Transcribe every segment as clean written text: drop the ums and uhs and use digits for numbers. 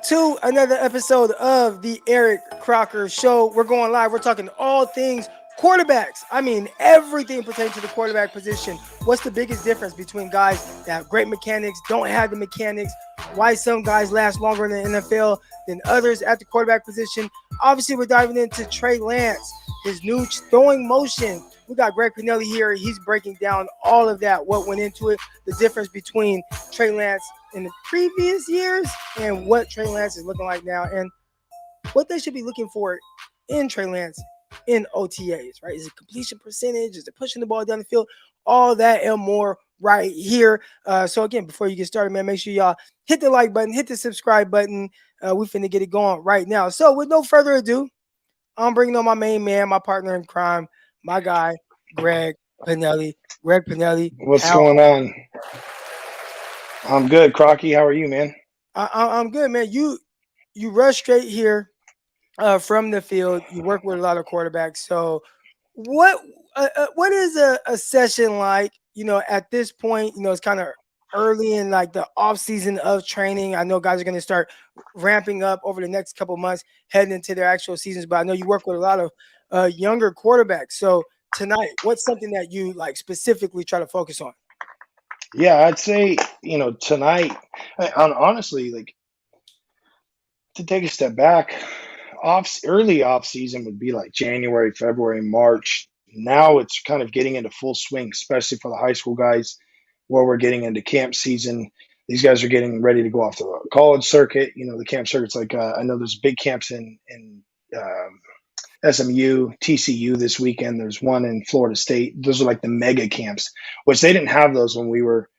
to another episode of the Eric Crocker Show. We're going live. We're talking all things quarterbacks. I mean, everything pertaining to the quarterback position. What's the biggest difference between guys that have great mechanics, don't have the mechanics? Why some guys last longer in the NFL than others at the quarterback position? Obviously, we're diving into Trey Lance, his new throwing motion. We got Greg Panelli here. He's breaking down all of that, what went into it, the difference between Trey Lance in the previous years and what Trey Lance is looking like now, and what they should be looking for in Trey Lance in OTAs, right? Is it completion percentage? Is it pushing the ball down the field? All that and more right here. So again, before you get started, man, make sure y'all hit the like button, hit the subscribe button. We finna get it going right now. So with no further ado, I'm bringing on my main man, my partner in crime, my guy, Greg Panelli. Greg Panelli. What's going on? I'm good, Crocky. How are you, man? I'm good, man. You rush straight here from the field. You work with a lot of quarterbacks. So what is a session like, at this point? It's kind of early in like the off season of training. I know guys are going to start ramping up over the next couple months, heading into their actual seasons. But I know you work with a lot of younger quarterbacks. So tonight, what's something that you like specifically try to focus on? Yeah, I'd say, tonight, honestly, like to take a step back, early off season would be like January, February, March. Now it's kind of getting into full swing, especially for the high school guys, where we're getting into camp season. These guys are getting ready to go off the college circuit. The camp circuit's like, I know there's big camps in SMU, TCU this weekend. There's one in Florida State. Those are like the mega camps, which they didn't have those when we were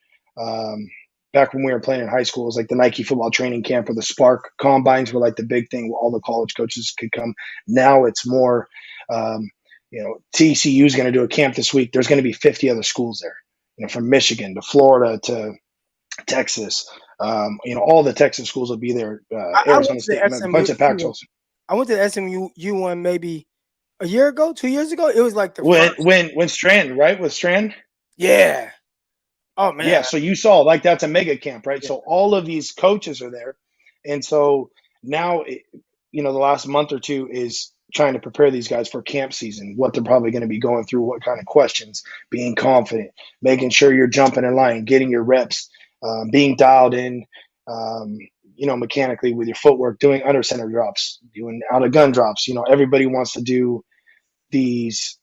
back when we were playing in high school. It was like the Nike football training camp or the Spark combines were like the big thing where all the college coaches could come. Now it's more, TCU is going to do a camp this week. There's going to be 50 other schools there, from Michigan to Florida to Texas. All the Texas schools will be there. Arizona State, a bunch of Pac-12s. I went to the SMU one maybe a year ago, 2 years ago. It was like the when Strand, right? With Strand? Yeah. Oh man. Yeah, so you saw like that's a mega camp, right? Yeah. So all of these coaches are there. And so now the last month or two is trying to prepare these guys for camp season, what they're probably going to be going through, what kind of questions, being confident, making sure you're jumping in line, getting your reps, being dialed in, mechanically with your footwork, doing under center drops, doing out of gun drops. Everybody wants to do these.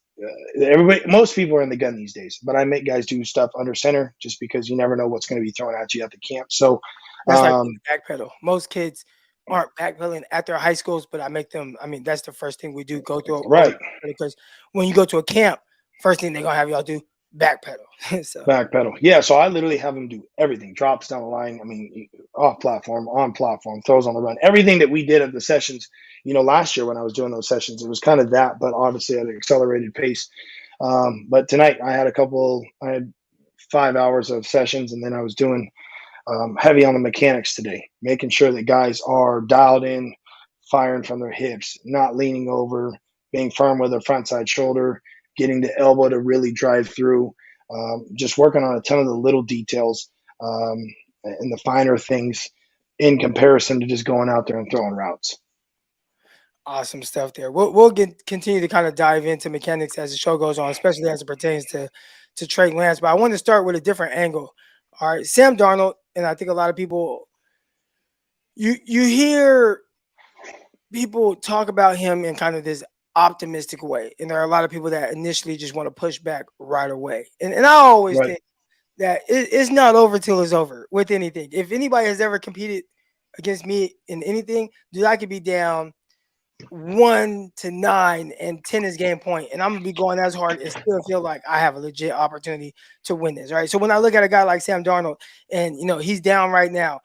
Most people are in the gun these days, but I make guys do stuff under center just because you never know what's going to be thrown at you at the camp. So that's like backpedal. Most kids aren't backpedaling at their high schools, but I make them. I mean, that's the first thing we do, go through it, right? Because when you go to a camp, first thing they're gonna have y'all do backpedal. So. Backpedal, yeah. So I literally have them do everything: drops down the line. I mean, off platform, on platform, throws on the run. Everything that we did at the sessions. Last year when I was doing those sessions, it was kind of that, but obviously at an accelerated pace. But tonight I had 5 hours of sessions, and then I was doing heavy on the mechanics today, making sure that guys are dialed in, firing from their hips, not leaning over, being firm with their front side shoulder, getting the elbow to really drive through, just working on a ton of the little details and the finer things in comparison to just going out there and throwing routes. Awesome stuff there. We'll continue to kind of dive into mechanics as the show goes on, especially as it pertains to Trey Lance. But I want to start with a different angle. All right, Sam Darnold, and I think a lot of people, you hear people talk about him in kind of this optimistic way, and there are a lot of people that initially just want to push back right away. And I always think that it's not over till it's over with anything. If anybody has ever competed against me in anything, dude, I could be down 1-9 and 10 is game point, and I'm gonna be going as hard and still feel like I have a legit opportunity to win this, right? So when I look at a guy like Sam Darnold, and he's down right now,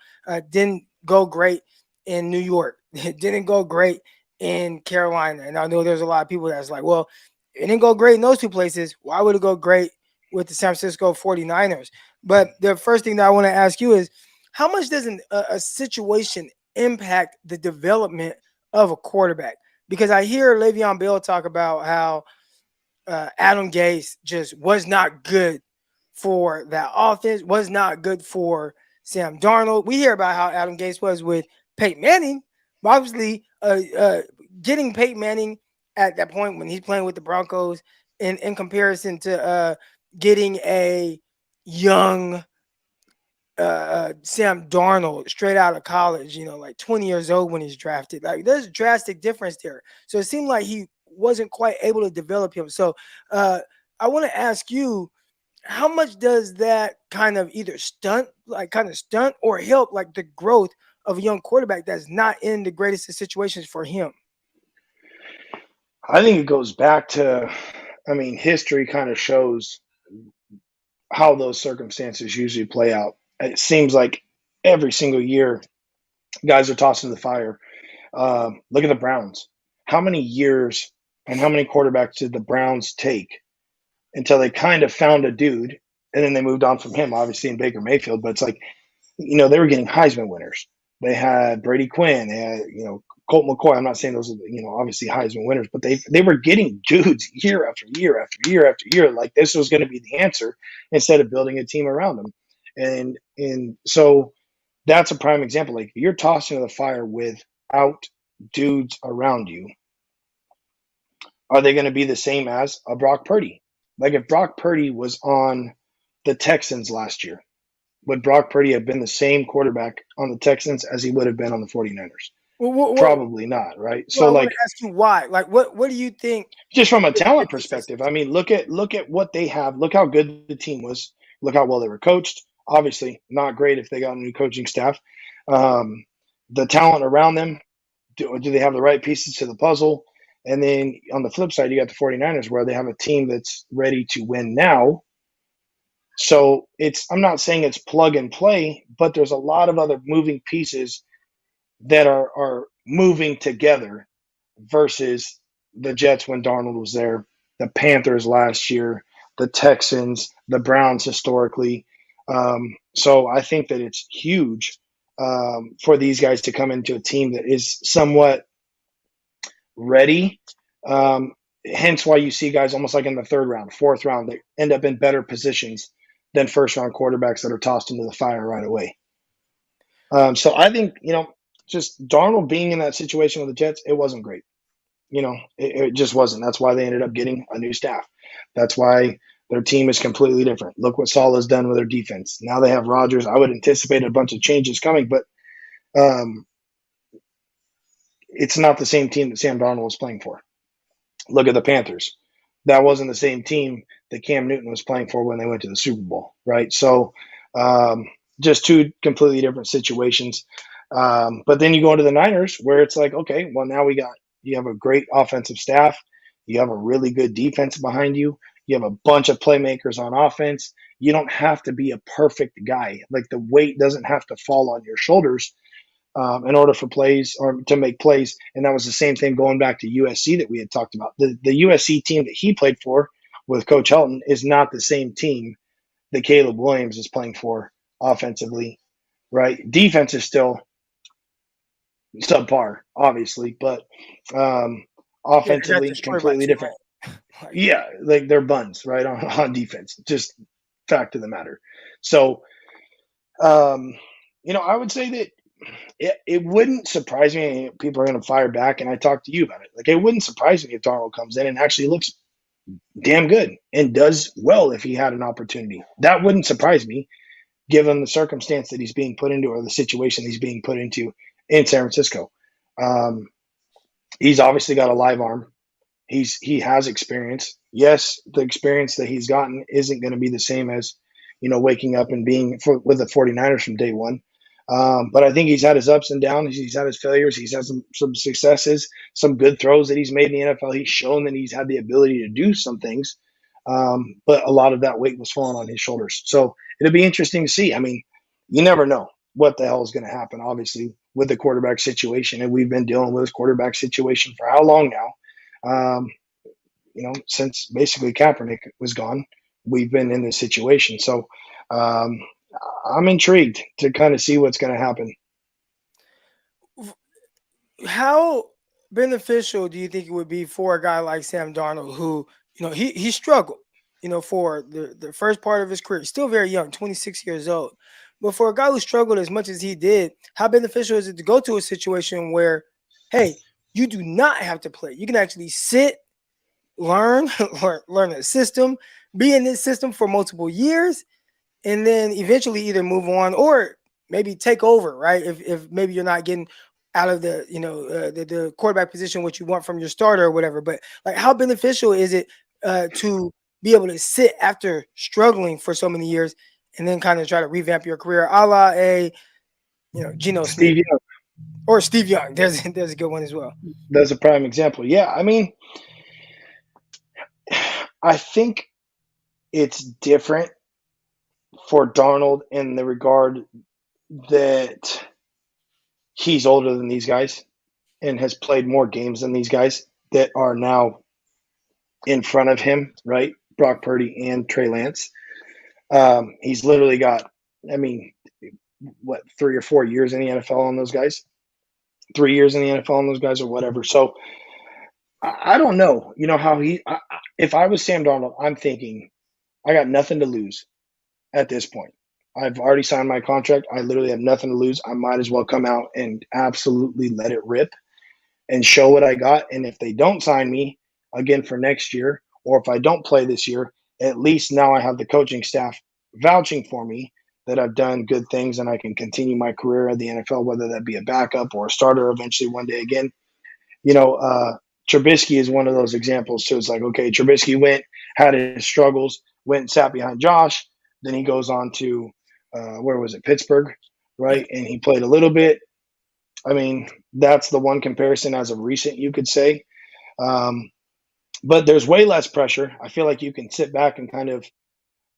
didn't go great in New York, didn't go great in Carolina, and I know there's a lot of people that's like, well, it didn't go great in those two places. Why would it go great with the San Francisco 49ers? But the first thing that I want to ask you is, how much does a situation impact the development of a quarterback? Because I hear Le'Veon Bell talk about how Adam Gase just was not good for that offense, was not good for Sam Darnold. We hear about how Adam Gase was with Peyton Manning. Obviously, getting Peyton Manning at that point when he's playing with the Broncos in comparison to getting a young Sam Darnold straight out of college, like 20 years old when he's drafted. Like there's a drastic difference there. So it seemed like he wasn't quite able to develop him. So I want to ask you, how much does that kind of either stunt or help like the growth of a young quarterback that's not in the greatest of situations for him? I think it goes back to, I mean, history kind of shows how those circumstances usually play out. It seems like every single year, guys are tossed in the fire. Look at the Browns. How many years and how many quarterbacks did the Browns take until they kind of found a dude, and then they moved on from him, obviously in Baker Mayfield. But it's like, they were getting Heisman winners. They had Brady Quinn. They had, Colt McCoy. I'm not saying those are, obviously Heisman winners, but they were getting dudes year after year after year after year. Like this was going to be the answer instead of building a team around them. And so that's a prime example. Like you're tossed into the fire without dudes around you. Are they going to be the same as a Brock Purdy? Like if Brock Purdy was on the Texans last year, would Brock Purdy have been the same quarterback on the Texans as he would have been on the 49ers? Probably not, right? Well, So I want like to ask you why. Like what do you think? just from a talent perspective, I mean, look at what they have. Look how good the team was. Look how well they were coached. Obviously, not great if they got a new coaching staff. The talent around them, do they have the right pieces to the puzzle? And then on the flip side, you got the 49ers where they have a team that's ready to win now. So I'm not saying it's plug and play, but there's a lot of other moving pieces that are moving together versus the Jets when Darnold was there, the Panthers last year, the Texans, the Browns historically. So I think that it's huge for these guys to come into a team that is somewhat ready. Hence why you see guys almost like in the third round, fourth round, they end up in better positions than first round quarterbacks that are tossed into the fire right away. So I think, just Darnold being in that situation with the Jets, it wasn't great. It just wasn't. That's why they ended up getting a new staff. That's why their team is completely different. Look what Saul has done with their defense. Now they have Rodgers. I would anticipate a bunch of changes coming, but it's not the same team that Sam Darnold was playing for. Look at the Panthers. That wasn't the same team that Cam Newton was playing for when they went to the Super Bowl, right? So just two completely different situations. But then you go into the Niners where it's like, okay, well, now you have a great offensive staff. You have a really good defense behind you. You have a bunch of playmakers on offense. You don't have to be a perfect guy. Like the weight doesn't have to fall on your shoulders in order for plays or to make plays. And that was the same thing going back to USC that we had talked about. The USC team that he played for with Coach Helton is not the same team that Caleb Williams is playing for offensively, right? Defense is still subpar, obviously, but offensively, completely different. Yeah, like they're buns, right, on defense. Just fact of the matter. So, I would say that it wouldn't surprise me. People are going to fire back, and I talked to you about it. Like, it wouldn't surprise me if Darnold comes in and actually looks damn good and does well if he had an opportunity. That wouldn't surprise me, given the circumstance that he's being put into or the situation he's being put into in San Francisco. He's obviously got a live arm. He has experience. Yes, the experience that he's gotten isn't going to be the same as, waking up and being with the 49ers from day one. But I think he's had his ups and downs. He's had his failures. He's had some successes, some good throws that he's made in the NFL. He's shown that he's had the ability to do some things. But a lot of that weight was falling on his shoulders. So it'll be interesting to see. I mean, you never know what the hell is going to happen, obviously, with the quarterback situation. And we've been dealing with this quarterback situation for how long now? Since basically Kaepernick was gone, we've been in this situation. So I'm intrigued to kind of see what's going to happen. How beneficial do you think it would be for a guy like Sam Darnold, who, he struggled, for the first part of his career, still very young, 26 years old, But for a guy who struggled as much as he did, how beneficial is it to go to a situation where, hey, you do not have to play. You can actually sit, learn, learn a system, be in this system for multiple years, and then eventually either move on or maybe take over, right? If maybe you're not getting out of the the quarterback position what you want from your starter or whatever. But like, how beneficial is it to be able to sit after struggling for so many years and then kind of try to revamp your career, a la a Geno Smith Steve Young, or Steve Young? There's a good one as well. that's a prime example. Yeah, I mean, I think it's different for Darnold in the regard that he's older than these guys and has played more games than these guys that are now in front of him, right? Brock Purdy and Trey Lance. He's literally got, I mean, what, 3 or 4 years in the NFL on those guys? 3 years in the NFL on those guys or whatever. So I don't know, how if I was Sam Darnold, I'm thinking, I got nothing to lose at this point. I've already signed my contract. I literally have nothing to lose. I might as well come out and absolutely let it rip and show what I got. And if they don't sign me again for next year, or if I don't play this year, at least now I have the coaching staff vouching for me that I've done good things and I can continue my career at the NFL, whether that be a backup or a starter eventually one day again. You know, Trubisky is one of those examples too. It's like, okay, Trubisky went, had his struggles, went and sat behind Josh. Then he goes on to, where was it, Pittsburgh, Yeah. right? And he played a little bit. I mean, that's the one comparison as of recent, you could say. Um, but there's way less pressure. I feel like you can sit back and kind of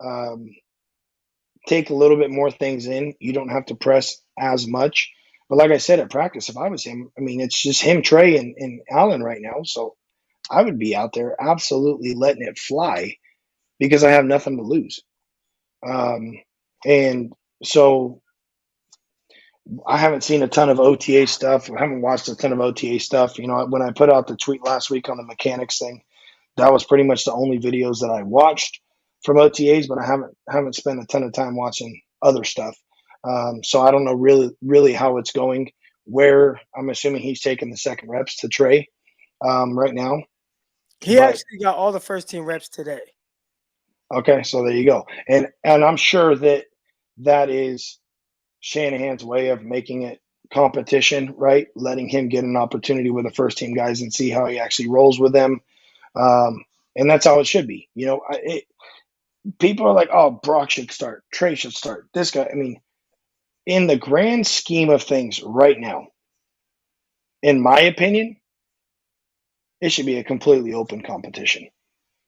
um, take a little bit more things in. You don't have to press as much. But like I said at practice, if I was him, I mean, it's just him, Trey, and Allen right now. So I would be out there absolutely letting it fly because I have nothing to lose. Um, and so I haven't seen a ton of OTA stuff. I haven't watched a ton of OTA stuff. When I put out the tweet last week on the mechanics thing, that was pretty much the only videos that I watched from OTAs, but I haven't spent a ton of time watching other stuff. So I don't know really how it's going. Where I'm assuming he's taking the second reps to Trey right now. He But actually got all the first team reps today. okay, so there you go. And I'm sure that is Shanahan's way of making it competition, right? Letting him get an opportunity with the first team guys and see how he actually rolls with them. And that's how it should be. People are like, oh, Brock should start, Trey should start, this guy. I mean, in the grand scheme of things right now, in my opinion, it should be a completely open competition.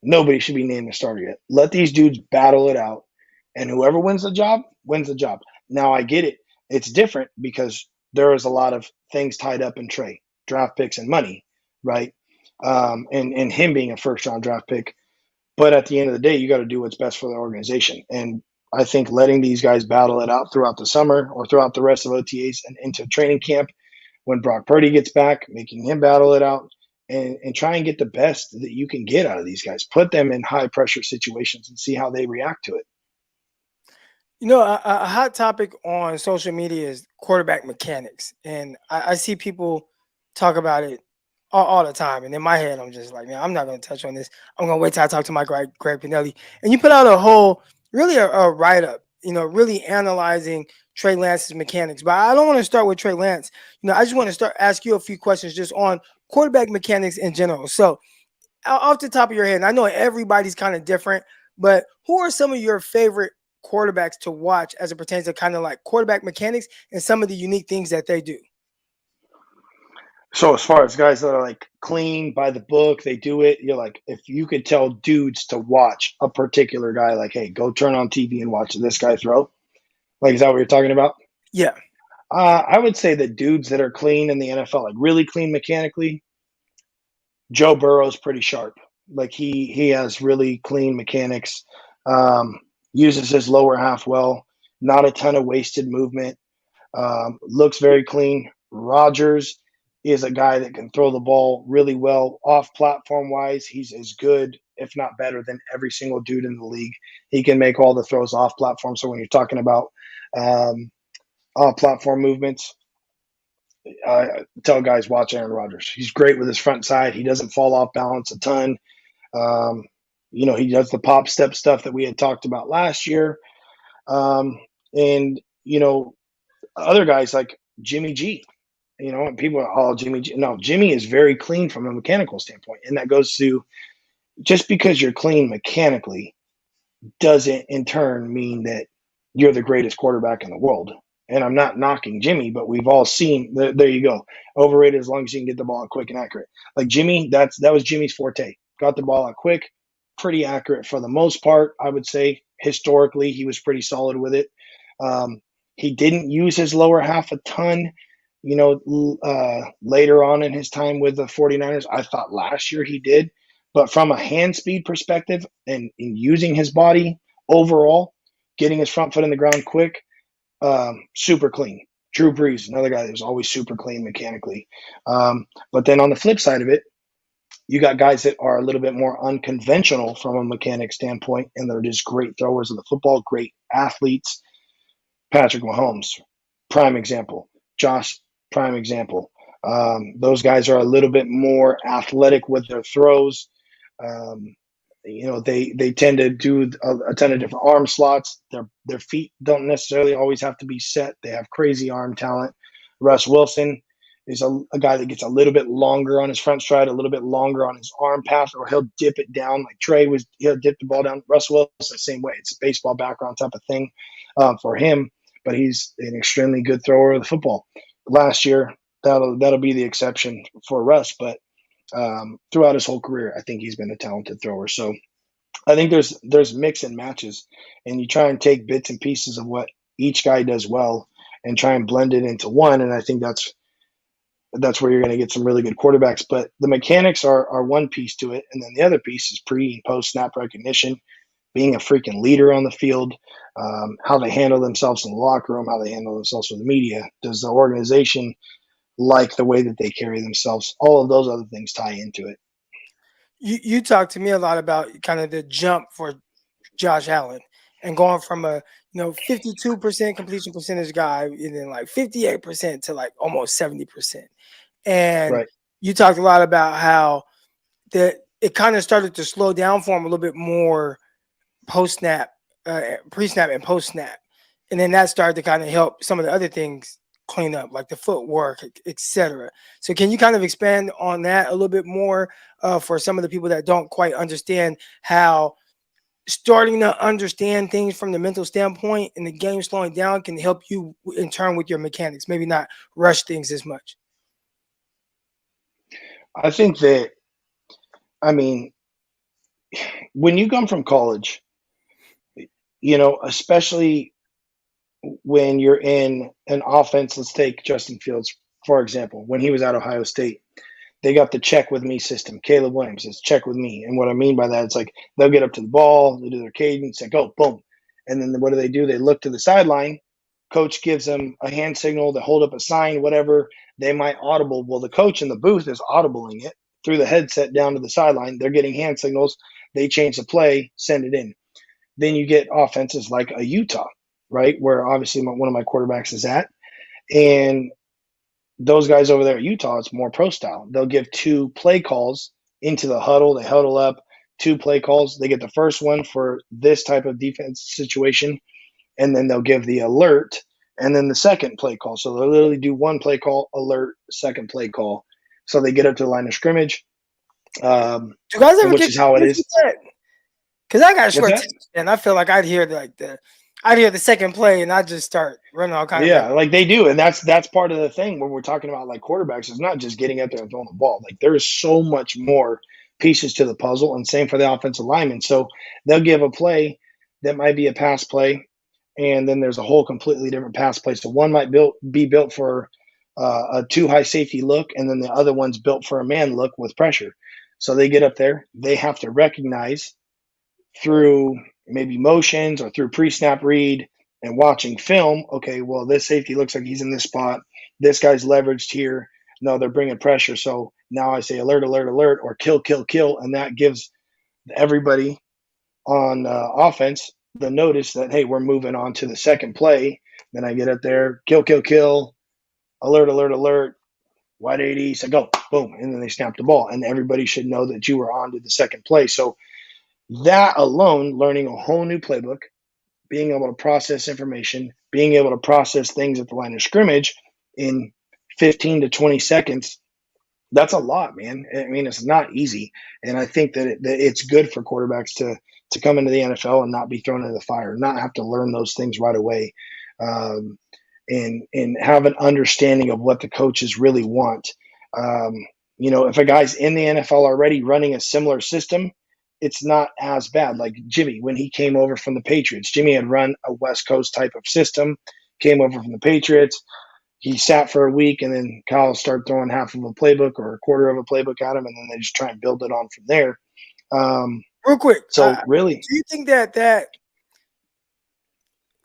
Nobody should be named a starter yet. Let these dudes battle it out, and whoever wins the job wins the job. Now I get it; it's different because there is a lot of things tied up in Trey, draft picks and money, right? And him being a first round draft pick. But at the end of the day, you got to do what's best for the organization. And I think letting these guys battle it out throughout the summer or throughout the rest of OTAs and into training camp, when Brock Purdy gets back, making him battle it out and try and get the best that you can get out of these guys. Put them in high pressure situations and see how they react to it. A hot topic on social media is quarterback mechanics, and I see people talk about it all the time. And in my head, I'm just like, man, I'm not going to touch on this. I'm going to wait till I talk to my Greg Panelli. And you put out a whole, really a write up, really analyzing Trey Lance's mechanics. But I don't want to start with Trey Lance. I just want to ask you a few questions just on quarterback mechanics in general. So, off the top of your head, and I know everybody's kind of different, but who are some of your favorite quarterbacks to watch as it pertains to kind of like quarterback mechanics and some of the unique things that they do? So as far as guys that are like clean by the book, they do it. You're like, if you could tell dudes to watch a particular guy, like, hey, go turn on TV and watch this guy throw. Like, is that what you're talking about? Yeah. I would say the dudes that are clean in the NFL, like really clean mechanically, Joe Burrow's pretty sharp. Like he has really clean mechanics. Uses his lower half well. Not a ton of wasted movement. Looks very clean. Rodgers is a guy that can throw the ball really well off platform wise. He's as good, if not better, than every single dude in the league. He can make all the throws off platform. So when you're talking about Platform movements. Tell guys watch Aaron Rodgers. He's great with his front side. He doesn't fall off balance a ton. Um, he does the pop step stuff that we had talked about last year. And other guys like Jimmy G. And people are, oh, Jimmy G. No, Jimmy is very clean from a mechanical standpoint. And that goes to just because you're clean mechanically doesn't in turn mean that you're the greatest quarterback in the world. And I'm not knocking Jimmy, but we've all seen there you go. Overrated as long as you can get the ball out quick and accurate. Like Jimmy, that was Jimmy's forte. Got the ball out quick, pretty accurate for the most part. I would say historically he was pretty solid with it. He didn't use his lower half a ton, later on in his time with the 49ers. I thought last year he did. But from a hand speed perspective and in using his body overall, getting his front foot in the ground quick, super clean. Drew Brees, another guy that was always super clean mechanically. But then on the flip side of it, you got guys that are a little bit more unconventional from a mechanic standpoint, and they're just great throwers of the football, great athletes. Patrick Mahomes, prime example. Josh, prime example. Those guys are a little bit more athletic with their throws. They tend to do a ton of different arm slots. Their feet don't necessarily always have to be set. They have crazy arm talent. Russ Wilson is a guy that gets a little bit longer on his front stride, a little bit longer on his arm path, or he'll dip it down like Trey was. He'll dip the ball down. Russ Wilson the same way. It's a baseball background type of thing for him, but he's an extremely good thrower of the football. Last year, that'll be the exception for Russ, but throughout his whole career, I think he's been a talented thrower. So I think there's mix and matches, and you try and take bits and pieces of what each guy does well and try and blend it into one. And I think that's where you're going to get some really good quarterbacks. But the mechanics are one piece to it, and then the other piece is pre and post snap recognition, being a freaking leader on the field, how they handle themselves in the locker room, how they handle themselves with the media. Does the organization like the way that they carry themselves? All of those other things tie into it. You talked to me a lot about kind of the jump for Josh Allen and going from a 52% completion percentage guy and then like 58% to like almost 70%. And Right. you talked a lot about how it kind of started to slow down for him a little bit more post snap, pre-snap and post snap. And then that started to kind of help some of the other things clean up, like the footwork, etc. So can you kind of expand on that a little bit more for some of the people that don't quite understand how starting to understand things from the mental standpoint and the game slowing down can help you in turn with your mechanics, maybe not rush things as much? I think that, when you come from college, especially when you're in an offense, let's take Justin Fields, for example. When he was at Ohio State, they got the check with me system. Caleb Williams says check with me. And what I mean by that, it's like they'll get up to the ball, they do their cadence, like, oh, boom. And then what do? They look to the sideline. Coach gives them a hand signal, they hold up a sign, whatever. They might audible. Well, the coach in the booth is audibling it through the headset down to the sideline. They're getting hand signals. They change the play, send it in. Then you get offenses like a Utah, right, where obviously one of my quarterbacks is at. And those guys over there at Utah, it's more pro style. They'll give 2 play calls into the huddle. They huddle up, 2 play calls. They get the first one for this type of defense situation, and then they'll give the alert and then the second play call. So they'll literally do 1 play call, alert, second play call. So they get up to the line of scrimmage, Do guys ever which get is how it is. Because I got short What's that? attention, and I feel like I'd hear the second play, and I'd just start running all kinds Yeah, of. like they do. And that's part of the thing when we're talking about like quarterbacks. It's not just getting up there and throwing the ball. Like there is so much more pieces to the puzzle, and same for the offensive lineman. So they'll give a play that might be a pass play, and then there's a whole completely different pass play. So one might be built for a 2 high safety look, and then the other one's built for a man look with pressure. So they get up there. They have to recognize through maybe motions or through pre-snap read and watching film, okay, well, this safety looks like he's in this spot. This guy's leveraged here. No, they're bringing pressure. So now I say alert, alert, alert, or kill, kill, kill. And that gives everybody on offense the notice that, hey, we're moving on to the second play. Then I get up there, kill, alert, wide 80, so go, boom, and then they snap the ball. And everybody should know that you were on to the second play. So that alone, learning a whole new playbook, being able to process information, being able to process things at the line of scrimmage in 15 to 20 seconds, that's a lot, man. I mean, it's not easy. And I think that it's good for quarterbacks to come into the NFL and not be thrown into the fire, not have to learn those things right away, um, and have an understanding of what the coaches really want. Um, if a guy's in the NFL already running a similar system, it's not as bad. Like Jimmy, when he came over from the Patriots, Jimmy had run a West Coast type of system, came over from the Patriots. He sat for a week, and then Kyle started throwing half of a playbook or a quarter of a playbook at him, and then they just try and build it on from there. Real quick, So really, do you think that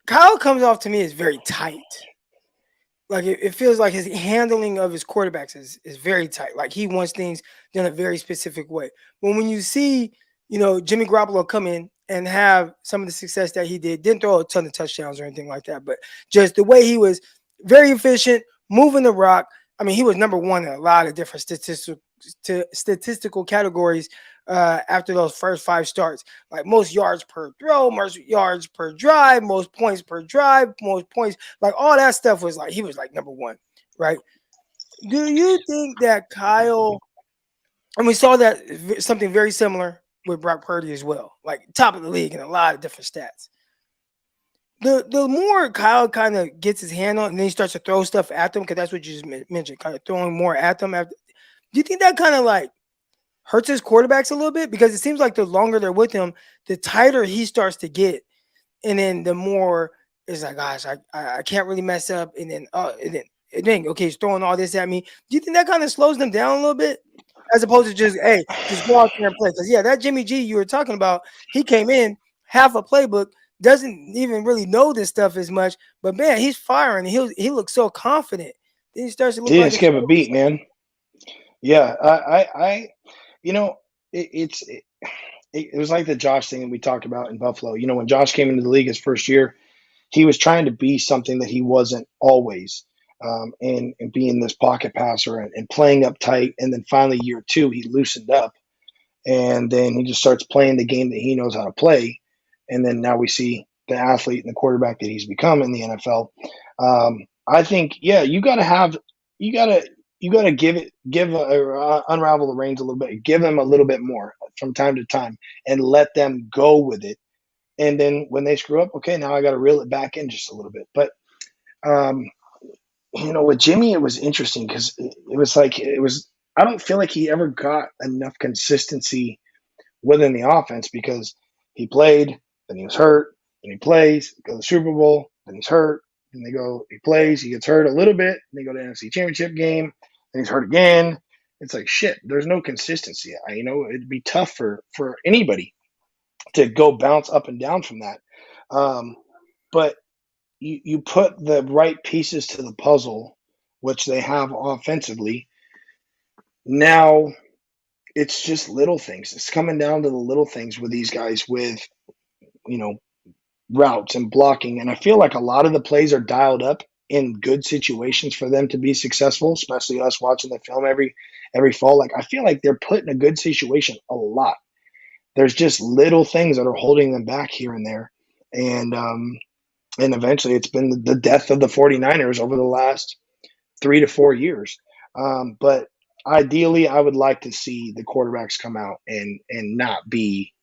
Kyle comes off to me as very tight? Like it feels like his handling of his quarterbacks is very tight. Like he wants things done a very specific way. But when you see, Jimmy Garoppolo come in and have some of the success that he didn't throw a ton of touchdowns or anything like that, but just the way he was very efficient, moving the rock. I mean, he was number one in a lot of different statistical categories after those first 5 starts, like most yards per throw, most yards per drive, most points per drive, most points, like all that stuff was like, he was like number one, right? Do you think that Kyle, and we saw that something very similar with Brock Purdy as well, like top of the league in a lot of different stats. The more Kyle kind of gets his hand on, and then he starts to throw stuff at them, because that's what you just mentioned, kind of throwing more at them. Do you think that kind of like hurts his quarterbacks a little bit? Because it seems like the longer they're with him, the tighter he starts to get, and then the more it's like, gosh, I can't really mess up, and then okay, he's throwing all this at me. Do you think that kind of slows them down a little bit, as opposed to just go out there and play? Because that Jimmy G you were talking about, he came in half a playbook, doesn't even really know this stuff as much, but man, he's firing. He looks so confident. Then he starts to look he like didn't skip a beat, man. Yeah, you know, it was like the Josh thing that we talked about in Buffalo. When Josh came into the league his first year, he was trying to be something that he wasn't always, and being this pocket passer and playing up tight. And then finally, year 2, he loosened up, and then he just starts playing the game that he knows how to play. And then now we see the athlete and the quarterback that he's become in the NFL. I think, yeah, you got to unravel the reins a little bit, give them a little bit more from time to time, and let them go with it. And then when they screw up, okay, now I got to reel it back in just a little bit. But with Jimmy, it was interesting because I don't feel like he ever got enough consistency within the offense, because he played, then he was hurt, then he plays, go to the Super Bowl, then he's hurt, then he plays, he gets hurt a little bit, then they go to the NFC Championship game, then he's hurt again. It's like, shit, there's no consistency. It'd be tough for anybody to go bounce up and down from that. But you put the right pieces to the puzzle, which they have offensively. Now it's just little things. It's coming down to the little things with these guys, with, routes and blocking. And I feel like a lot of the plays are dialed up in good situations for them to be successful, especially us watching the film every fall. Like, I feel like they're put in a good situation a lot. There's just little things that are holding them back here and there. And eventually it's been the death of the 49ers over the last 3 to 4 years. But ideally, I would like to see the quarterbacks come out and not be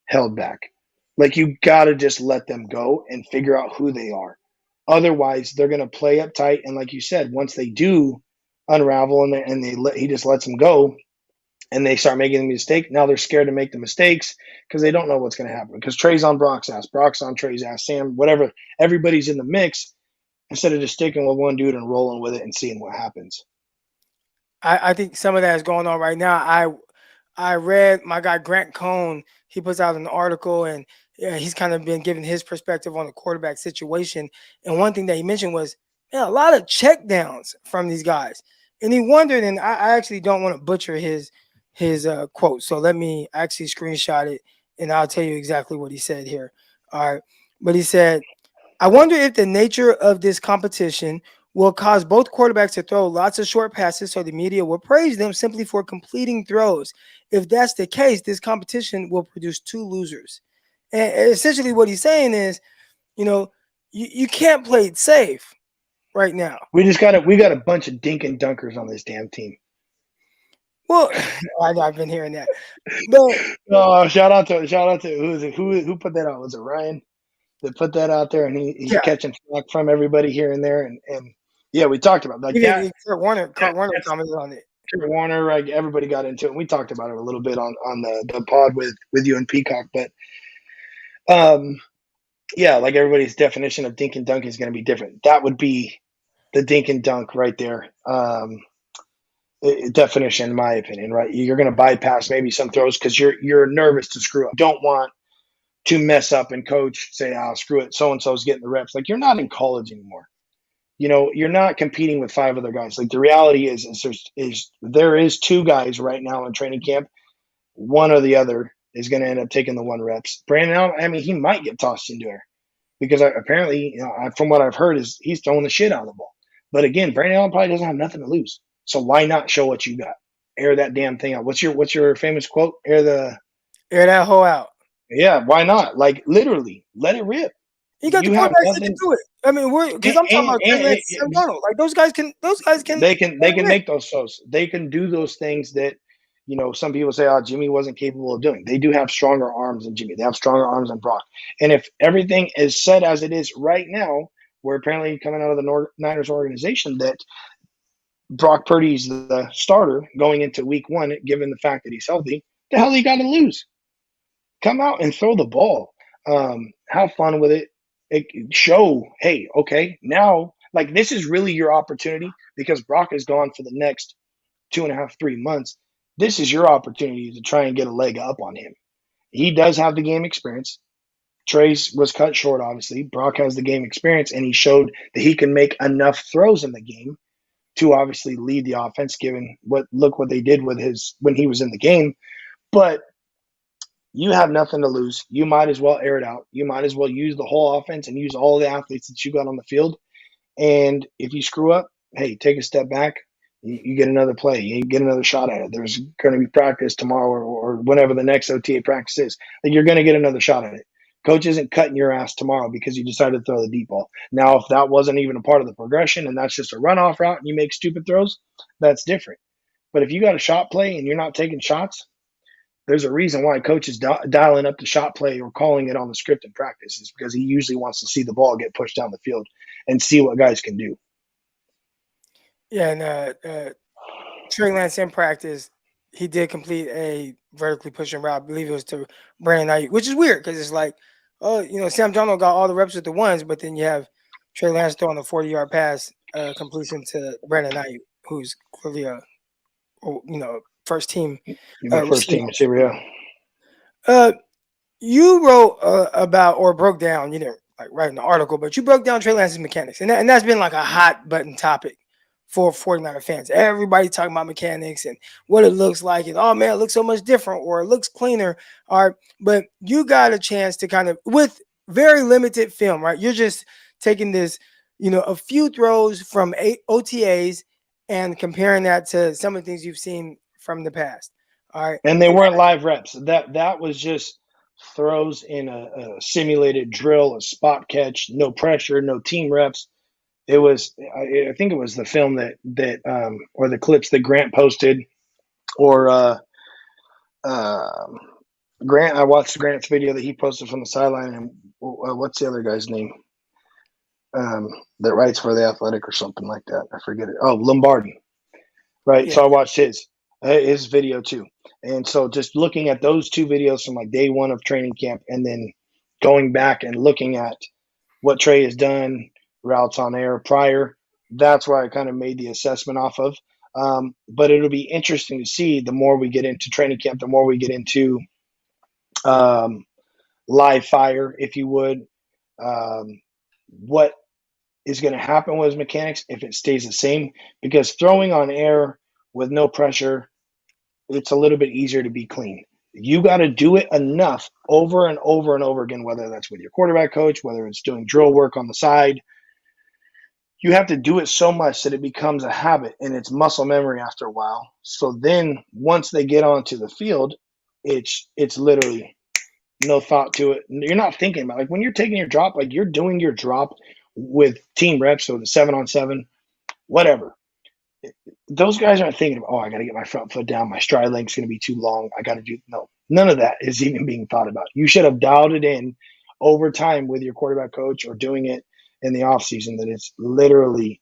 held back. Like, you got to just let them go and figure out who they are. Otherwise, they're going to play uptight. And like you said, once they do unravel he just lets them go, and they start making the mistake, now they're scared to make the mistakes because they don't know what's going to happen. Because Trey's on Brock's ass, Brock's on Trey's ass, Sam, whatever. Everybody's in the mix, instead of just sticking with one dude and rolling with it and seeing what happens. I think some of that is going on right now. I read my guy Grant Cohn. He puts out an article, and he's kind of been giving his perspective on the quarterback situation. And one thing that he mentioned was, a lot of check downs from these guys. And he wondered, and I actually don't want to butcher his quote, so let me actually screenshot it, and I'll tell you exactly what he said here. All right, but he said, I wonder if the nature of this competition will cause both quarterbacks to throw lots of short passes so the media will praise them simply for completing throws. If that's the case, this competition will produce two losers. And essentially, what he's saying is, you know, you can't play it safe right now. We got a bunch of dink and dunkers on this damn team. Well, I've been hearing that, but Oh, shout out to who put that out? Was it Ryan that put that out there? And he's yeah, catching flack from everybody here and there. And yeah, we talked about like that. even Kurt Warner That's commented on it. Trey Warner. Like everybody got into it. And we talked about it a little bit on the pod with you and Peacock. But um, yeah, like everybody's definition of dink and dunk is going to be different. That would be the dink and dunk right there. Definition, in my opinion, right? You're going to bypass maybe some throws because you're nervous to screw up. Don't want to mess up and coach say, screw it, so and so's getting the reps. Like you're not in college anymore. You know, you're not competing with five other guys. Like the reality is there is two guys right now in training camp. One or the other is going to end up taking the one reps. Brandon Allen, I mean, he might get tossed into there because apparently, from what I've heard, is he's throwing the shit out of the ball. But again, Brandon Allen probably doesn't have nothing to lose. So why not show what you got? Air that damn thing out. What's your famous quote? Air that hole out. Yeah, why not? Like literally, let it rip. You got the You have quarterbacks that can nothing. do it. I mean, because I'm talking about Trey Lance and Sam Darnold. Like those guys can. They can make those shows. They can do those things that some people say, oh, Jimmy wasn't capable of doing. They do have stronger arms than Jimmy. They have stronger arms than Brock. And if everything is set as it is right now, we're apparently coming out of the Niners organization that Brock Purdy's the starter going into week one, given the fact that he's healthy, the hell he got to lose? Come out and throw the ball. Have fun with it. Show, hey, okay, now, like, this is really your opportunity because Brock is gone for the next 2.5, 3 months. This is your opportunity to try and get a leg up on him. He does have the game experience. Trey's was cut short, obviously. Brock has the game experience, and he showed that he can make enough throws in the game to obviously lead the offense, given what they did with his when he was in the game. But you have nothing to lose. You might as well air it out. You might as well use the whole offense and use all the athletes that you got on the field. And if you screw up, hey, take a step back. You get another play. You get another shot at it. There's going to be practice tomorrow or whenever the next OTA practice is. Like you're going to get another shot at it. Coach isn't cutting your ass tomorrow because you decided to throw the deep ball. Now, if that wasn't even a part of the progression and that's just a runoff route and you make stupid throws, that's different. But if you got a shot play and you're not taking shots, there's a reason why coach is dialing up the shot play or calling it on the script in practice is because he usually wants to see the ball get pushed down the field and see what guys can do. Yeah, and Trey Lance in practice, he did complete a vertically pushing route. I believe it was to Brandon Ayuk, which is weird because it's like, Sam Darnold got all the reps with the ones, but then you have Trey Lance throwing a 40-yard pass completion to Brandon Ayuk, who's clearly a first team. First team receiver, yeah. You wrote about or broke down, you didn't like write an article, but you broke down Trey Lance's mechanics, and that's been like a hot button topic for 49er fans. Everybody talking about mechanics and what it looks like, and oh man, it looks so much different or it looks cleaner. All right, but you got a chance to kind of with very limited film, right? You're just taking this, a few throws from 8 OTAs and comparing that to some of the things you've seen from the past. All right, and they weren't live reps. That was just throws in a simulated drill, a spot catch, no pressure, no team reps. It was, I think it was the film that or the clips that Grant posted, or Grant. I watched Grant's video that he posted from the sideline, and what's the other guy's name? That writes for the Athletic or something like that. I forget it. Oh, Lombardi, right? Yeah. So I watched his video too, and so just looking at those two videos from like day one of training camp, and then going back and looking at what Trey has done, routes on air prior, that's where I kind of made the assessment off of. But it'll be interesting to see the more we get into training camp, the more we get into live fire, if you would, what is going to happen with his mechanics if it stays the same, because throwing on air with no pressure, it's a little bit easier to be clean. You got to do it enough over and over and over again, whether that's with your quarterback coach, whether it's doing drill work on the side. You have to do it so much that it becomes a habit and it's muscle memory after a while. So then once they get onto the field, it's literally no thought to it. You're not thinking about, like, when you're taking your drop, like, you're doing your drop with team reps, so the 7-on-7, whatever. Those guys aren't thinking, oh, I got to get my front foot down. My stride length's going to be too long. I got to do, no, none of that is even being thought about. You should have dialed it in over time with your quarterback coach or doing it in the off season, that it's literally,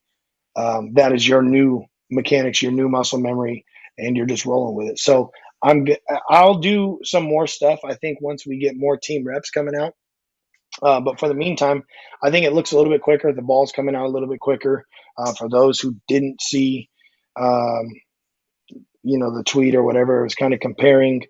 that is your new mechanics, your new muscle memory, and you're just rolling with it. So I'll do some more stuff, I think, once we get more team reps coming out. But for the meantime, I think it looks a little bit quicker. The ball's coming out a little bit quicker. For those who didn't see, um, the tweet or whatever, it was kind of comparing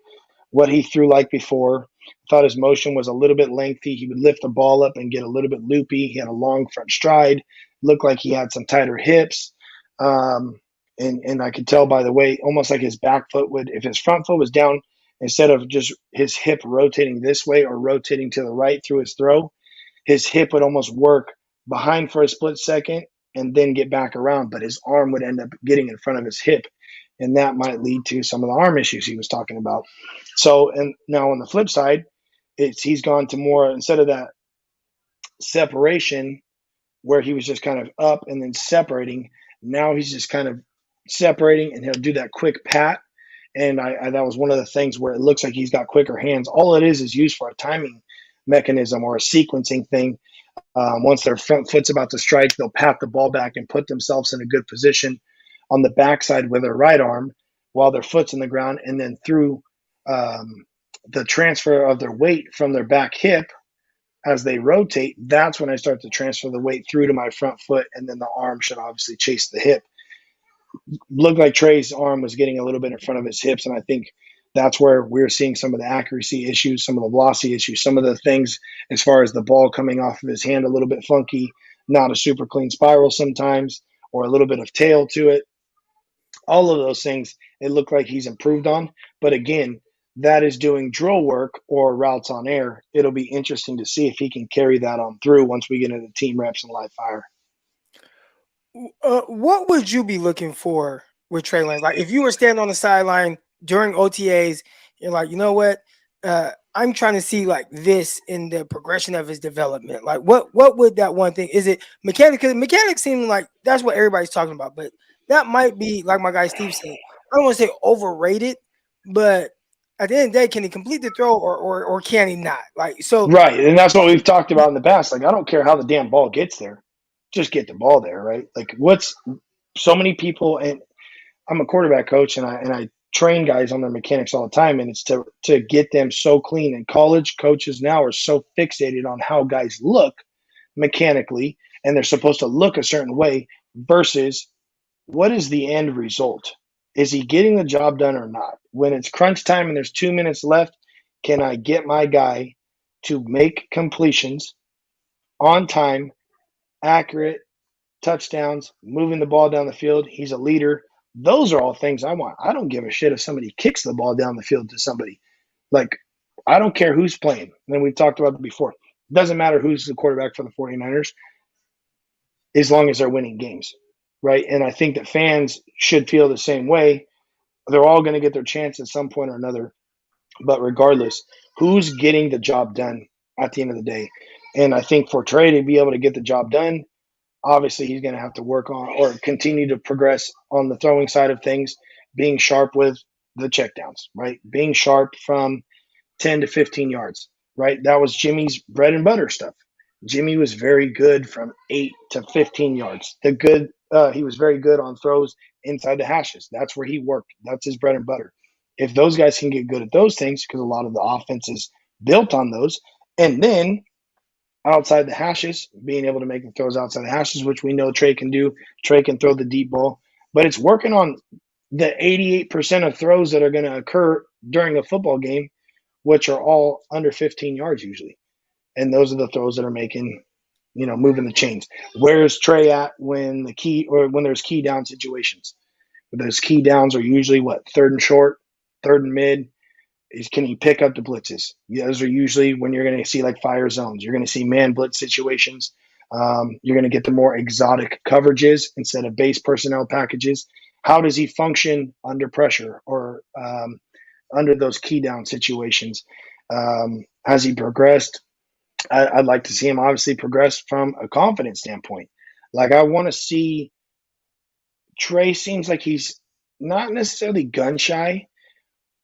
what he threw like before. I thought his motion was a little bit lengthy. He would lift the ball up and get a little bit loopy. He had a long front stride. Looked like he had some tighter hips. And I could tell by the way, almost like his back foot would, if his front foot was down, instead of just his hip rotating this way or rotating to the right through his throw, his hip would almost work behind for a split second and then get back around, but his arm would end up getting in front of his hip. And that might lead to some of the arm issues he was talking about. So, and now on the flip side, he's gone to more, instead of that separation where he was just kind of up and then separating, now he's just kind of separating and he'll do that quick pat. And that was one of the things where it looks like he's got quicker hands. All it is used for a timing mechanism or a sequencing thing. Once their front foot's about to strike, they'll pat the ball back and put themselves in a good position on the backside with their right arm while their foot's in the ground. And then through the transfer of their weight from their back hip, as they rotate, that's when I start to transfer the weight through to my front foot. And then the arm should obviously chase the hip. Looked like Trey's arm was getting a little bit in front of his hips. And I think that's where we're seeing some of the accuracy issues, some of the velocity issues, some of the things as far as the ball coming off of his hand a little bit funky, not a super clean spiral sometimes, or a little bit of tail to it. All of those things, it looked like he's improved on. But again, that is doing drill work or routes on air. It'll be interesting to see if he can carry that on through once we get into team reps and live fire. What would you be looking for with Trey Lance? Like, if you were standing on the sideline during OTAs, you're like, you know what? I'm trying to see like this in the progression of his development. Like, what would that one thing? Is it mechanics? Because mechanics seem like that's what everybody's talking about, but that might be, like my guy Steve said, I don't want to say overrated, but at the end of the day, can he complete the throw or can he not? Like, so Right. And that's what we've talked about in the past. Like, I don't care how the damn ball gets there. Just get the ball there, right? Like, what's so many people, and I'm a quarterback coach and I train guys on their mechanics all the time, and it's to get them so clean. And college coaches now are so fixated on how guys look mechanically, and they're supposed to look a certain way versus what is the end result? Is he getting the job done or not? When it's crunch time and there's 2 minutes left, can I get my guy to make completions on time, accurate, touchdowns, moving the ball down the field? He's a leader. Those are all things I want. I don't give a shit if somebody kicks the ball down the field to somebody. Like, I don't care who's playing. And we've talked about it before. It doesn't matter who's the quarterback for the 49ers as long as they're winning games, right? And I think that fans should feel the same way. They're all going to get their chance at some point or another. But regardless, who's getting the job done at the end of the day? And I think for Trey to be able to get the job done, obviously he's going to have to work on or continue to progress on the throwing side of things, being sharp with the checkdowns, right? Being sharp from 10 to 15 yards, right? That was Jimmy's bread and butter stuff. Jimmy was very good from 8 to 15 yards. He was very good on throws inside the hashes. That's where he worked. That's his bread and butter. If those guys can get good at those things, because a lot of the offense is built on those, and then outside the hashes, being able to make the throws outside the hashes, which we know Trey can do. Trey can throw the deep ball, but it's working on the 88% of throws that are going to occur during a football game, which are all under 15 yards usually. And those are the throws that are making, moving the chains. Where's Trey at when there's key down situations? Those key downs are usually third and short, third and mid. can he pick up the blitzes? Yeah, those are usually when you're going to see like fire zones. You're going to see man blitz situations. You're going to get the more exotic coverages instead of base personnel packages. How does he function under pressure or under those key down situations? Has he progressed? I'd like to see him obviously progress from a confidence standpoint. Like I want to see Trey seems like he's not necessarily gun shy,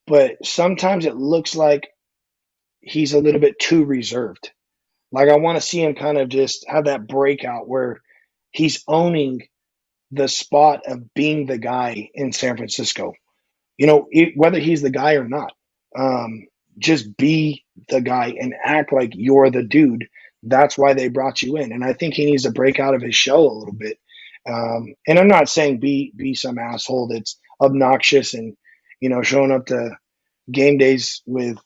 but sometimes it looks like he's a little bit too reserved. Like I want to see him kind of just have that breakout where he's owning the spot of being the guy in San Francisco. Whether he's the guy or not, just be the guy and act like you're the dude. That's why they brought you in. And I think he needs to break out of his shell a little bit. And I'm not saying be some asshole that's obnoxious and, showing up to game days with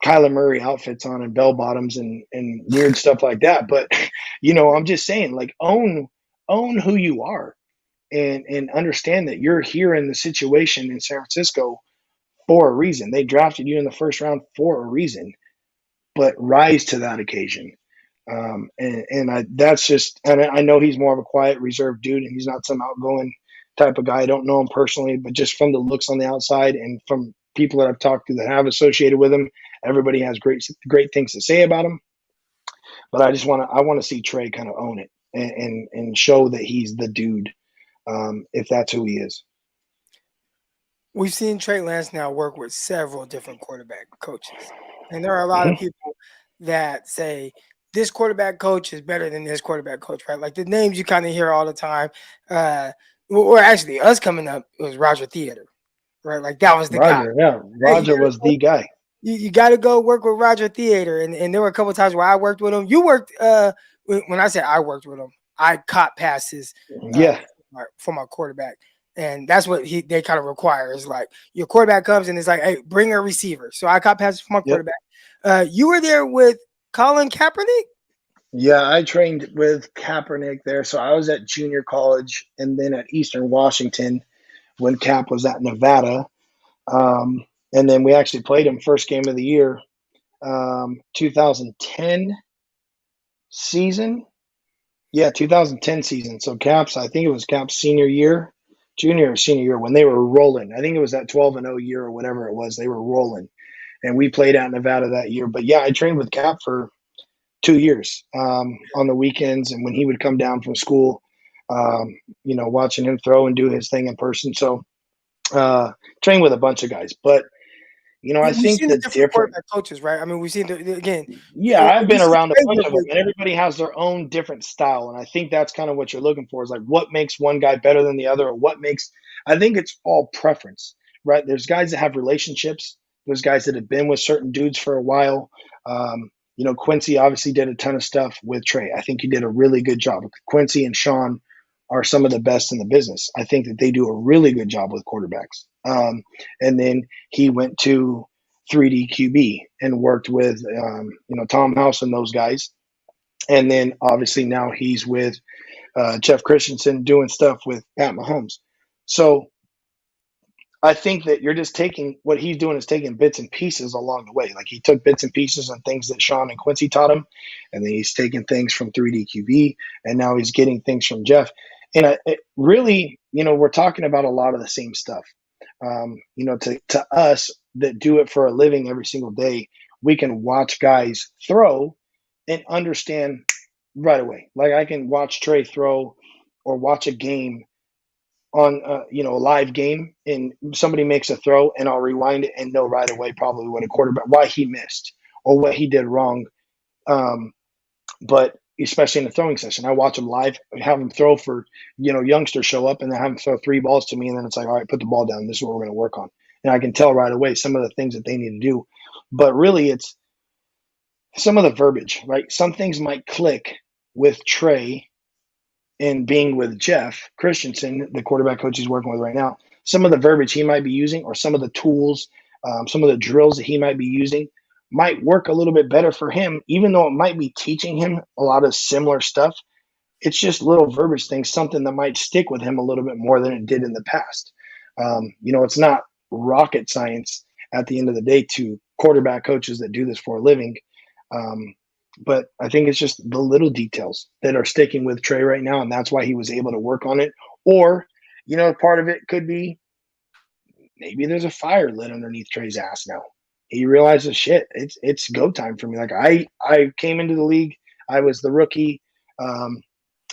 Kyler Murray outfits on and bell bottoms and weird stuff like that. But, I'm just saying, like, own who you are and understand that you're here in the situation in San Francisco for a reason. They drafted you in the first round for a reason, but rise to that occasion. That's just, and I know he's more of a quiet, reserved dude, and he's not some outgoing type of guy. I don't know him personally, but just from the looks on the outside and from people that I've talked to that have associated with him, everybody has great things to say about him. But I want to see Trey kind of own it and show that he's the dude, if that's who he is. We've seen Trey Lance now work with several different quarterback coaches, and there are a lot of people that say this quarterback coach is better than this quarterback coach, right? Like the names you kind of hear all the time. Or actually, us coming up, it was Roger Theater, right? Like that was the Roger, guy. yeah, Roger was the guy. You got to go work with Roger Theater, and there were a couple of times where I worked with him. You worked when I said I worked with him, I caught passes for my quarterback. And that's what they kind of require is like your quarterback comes and it's like, hey, bring a receiver. So I caught passes for my quarterback. You were there with Colin Kaepernick? Yeah, I trained with Kaepernick there. So I was at junior college and then at Eastern Washington when Cap was at Nevada. And then we actually played him first game of the year, 2010 season. Yeah, 2010 season. So I think it was Cap's junior or senior year when they were rolling. I think it was that 12-0 year or whatever it was. They were rolling. And we played out in Nevada that year. But yeah, I trained with Cap for 2 years on the weekends. And when he would come down from school, watching him throw and do his thing in person. So trained with a bunch of guys. But, I think the different quarterback coaches, right? I mean, we've seen again. Yeah, I've been around a bunch of them, and everybody has their own different style. And I think that's kind of what you're looking for is like what makes one guy better than the other, or I think it's all preference, right? There's guys that have relationships. There's guys that have been with certain dudes for a while. Quincy obviously did a ton of stuff with Trey. I think he did a really good job. Quincy and Sean are some of the best in the business. I think that they do a really good job with quarterbacks. And then he went to 3D QB and worked with, Tom House and those guys. And then obviously now he's with Jeff Christensen doing stuff with Pat Mahomes. So I think that you're just what he's doing is taking bits and pieces along the way. Like he took bits and pieces and things that Sean and Quincy taught him. And then he's taking things from 3D QB and now he's getting things from Jeff. And really, we're talking about a lot of the same stuff. To us that do it for a living every single day, we can watch guys throw and understand right away. Like I can watch Trey throw or watch a game on, a live game and somebody makes a throw and I'll rewind it and know right away probably what why he missed or what he did wrong. But especially in the throwing session, I watch them live, have them throw for, youngsters show up and then have them throw 3 balls to me. And then it's like, all right, put the ball down. This is what we're going to work on. And I can tell right away some of the things that they need to do. But really it's some of the verbiage, right? Some things might click with Trey and being with Jeff Christensen, the quarterback coach he's working with right now. Some of the verbiage he might be using or some of the tools, some of the drills that he might be using might work a little bit better for him, even though it might be teaching him a lot of similar stuff. It's just little verbiage things, something that might stick with him a little bit more than it did in the past. It's not rocket science at the end of the day to quarterback coaches that do this for a living. But I think it's just the little details that are sticking with Trey right now, and that's why he was able to work on it. Or, part of it could be maybe there's a fire lit underneath Trey's ass now. He realizes, shit, it's go time for me. Like I came into the league, I was the rookie,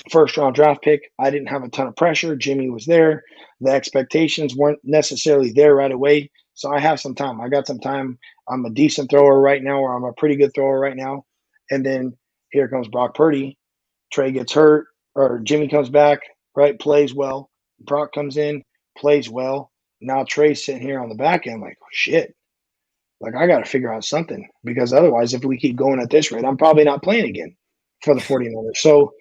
first round draft pick. I didn't have a ton of pressure. Jimmy was there. The expectations weren't necessarily there right away. So I have some time. I got some time. I'm a decent thrower right now, or I'm a pretty good thrower right now. And then here comes Brock Purdy. Trey gets hurt, or Jimmy comes back, right? Plays well. Brock comes in, plays well. Now Trey's sitting here on the back end, like, oh, shit. Like, I got to figure out something, because otherwise, if we keep going at this rate, I'm probably not playing again for the 49ers. So,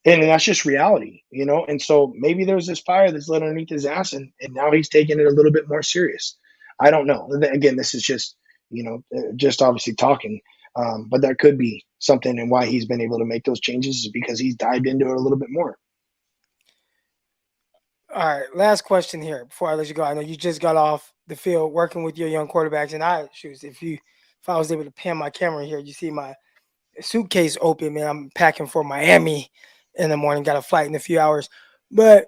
and that's just reality, And so maybe there's this fire that's lit underneath his ass, and now he's taking it a little bit more serious. I don't know. Again, this is just, just obviously talking. But that could be something, and why he's been able to make those changes is because he's dived into it a little bit more. All right, last question here before I let you go. I know you just got off the field working with your young quarterbacks, and if I was able to pan my camera here, you see my suitcase open, man. I'm packing for Miami in the morning. Got a flight in a few hours. But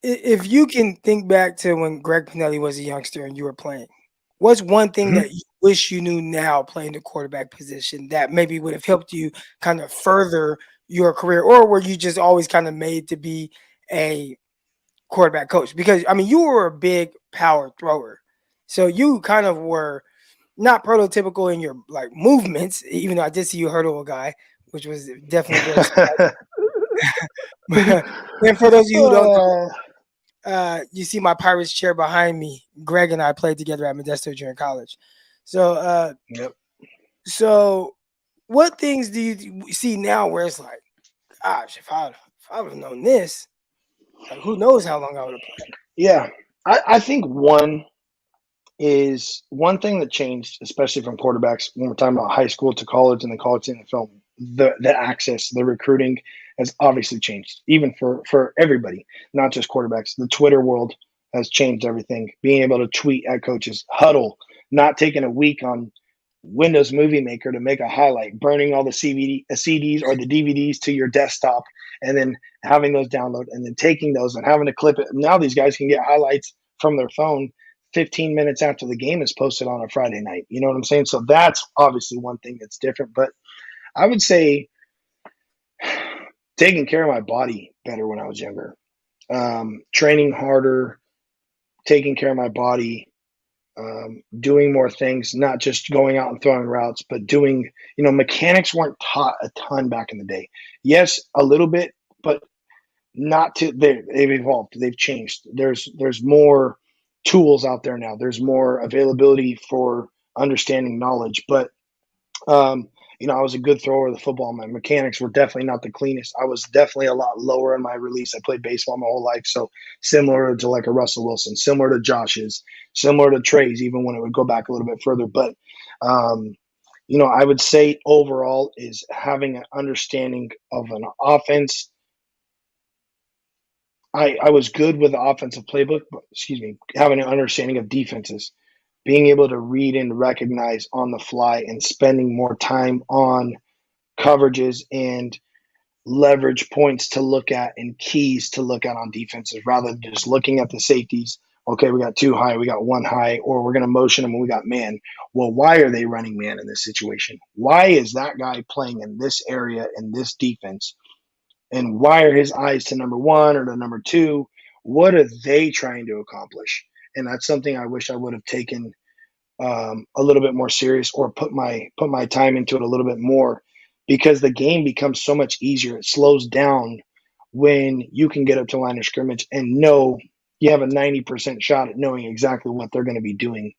if you can think back to when Greg Panelli was a youngster and you were playing, what's one thing that you wish you knew now playing the quarterback position that maybe would have helped you kind of further your career, or were you just always kind of made to be a quarterback coach? Because I mean, you were a big power thrower, so you kind of were not prototypical in your like movements, even though I did see you hurdle a guy, which was definitely very and for those of you who don't know, you see my Pirates chair behind me. Greg and I played together at Modesto during college. So yep. So what things do you see now where it's like, gosh, if I would have known this, like, who knows how long I would have played? Yeah. I think one thing that changed, especially from quarterbacks when we're talking about high school to college and then college to NFL, the access, the recruiting has obviously changed, even for everybody, not just quarterbacks. The Twitter world has changed everything. Being able to tweet at coaches, huddle, not taking a week on Windows Movie Maker to make a highlight, burning all the CDs or the DVDs to your desktop, and then having those download, and then taking those and having to clip it. Now these guys can get highlights from their phone 15 minutes after the game is posted on a Friday night. You know what I'm saying? So that's obviously one thing that's different. But I would say taking care of my body better when I was younger, training harder, taking care of my body, doing more things, not just going out and throwing routes, but doing, mechanics weren't taught a ton back in the day. Yes, a little bit, but not to, they've evolved, they've changed. There's more tools out there now. There's more availability for understanding knowledge, but I was a good thrower of the football. My mechanics were definitely not the cleanest. I was definitely a lot lower in my release. I played baseball my whole life, so similar to like a Russell Wilson, similar to Josh's, similar to Trey's, even when it would go back a little bit further. But I would say overall is having an understanding of an offense. I was good with the offensive playbook, but having an understanding of defenses, being able to read and recognize on the fly, and spending more time on coverages and leverage points to look at and keys to look at on defenses, rather than just looking at the safeties. Okay, we got two high, we got one high, or we're going to motion them and we got man. Well, why are they running man in this situation? Why is that guy playing in this area in this defense? And why are his eyes to number one or to number two? What are they trying to accomplish? And that's something I wish I would have taken a little bit more serious, or put my time into it a little bit more, because the game becomes so much easier. It slows down when you can get up to line of scrimmage and know you have a 90% shot at knowing exactly what they're going to be doing